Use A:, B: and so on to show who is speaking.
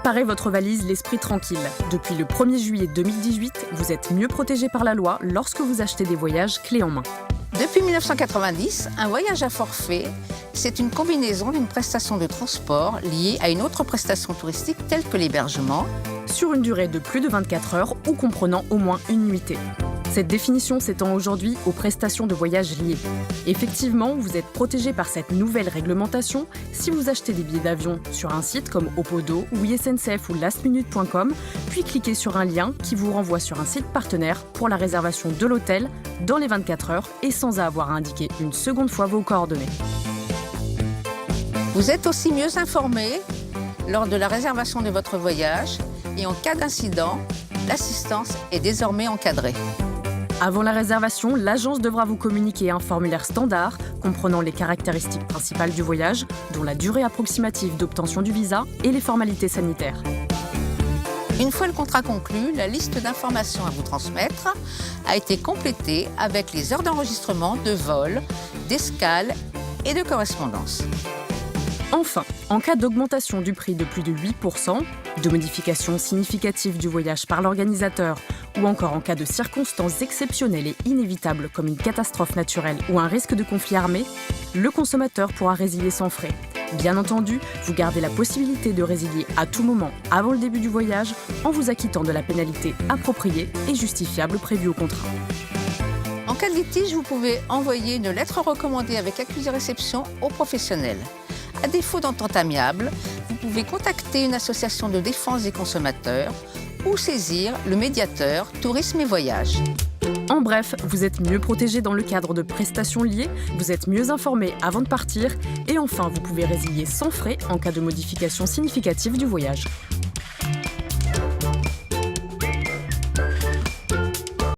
A: Préparez votre valise l'esprit tranquille. Depuis le 1er juillet 2018, vous êtes mieux protégé par la loi lorsque vous achetez des voyages clés en main.
B: Depuis 1990, un voyage à forfait, c'est une combinaison d'une prestation de transport liée à une autre prestation touristique telle que l'hébergement,
A: sur une durée de plus de 24 heures ou comprenant au moins une nuitée. Cette définition s'étend aujourd'hui aux prestations de voyage liées. Effectivement, vous êtes protégé par cette nouvelle réglementation si vous achetez des billets d'avion sur un site comme Opodo, SNCF ou lastminute.com, puis cliquez sur un lien qui vous renvoie sur un site partenaire pour la réservation de l'hôtel dans les 24 heures et sans avoir à indiquer une seconde fois vos coordonnées.
B: Vous êtes aussi mieux informé lors de la réservation de votre voyage et en cas d'incident, l'assistance est désormais encadrée.
A: Avant la réservation, l'agence devra vous communiquer un formulaire standard comprenant les caractéristiques principales du voyage, dont la durée approximative d'obtention du visa et les formalités sanitaires.
B: Une fois le contrat conclu, la liste d'informations à vous transmettre a été complétée avec les heures d'enregistrement de vol, d'escale et de correspondance.
A: Enfin, en cas d'augmentation du prix de plus de 8%, de modification significative du voyage par l'organisateur ou encore en cas de circonstances exceptionnelles et inévitables comme une catastrophe naturelle ou un risque de conflit armé, le consommateur pourra résilier sans frais. Bien entendu, vous gardez la possibilité de résilier à tout moment avant le début du voyage en vous acquittant de la pénalité appropriée et justifiable prévue au contrat.
B: En cas de litige, vous pouvez envoyer une lettre recommandée avec accusé-réception au professionnel. À défaut d'entente amiable, vous pouvez contacter une association de défense des consommateurs ou saisir le médiateur Tourisme et Voyages.
A: En bref, vous êtes mieux protégé dans le cadre de prestations liées, vous êtes mieux informé avant de partir et enfin, vous pouvez résilier sans frais en cas de modification significative du voyage.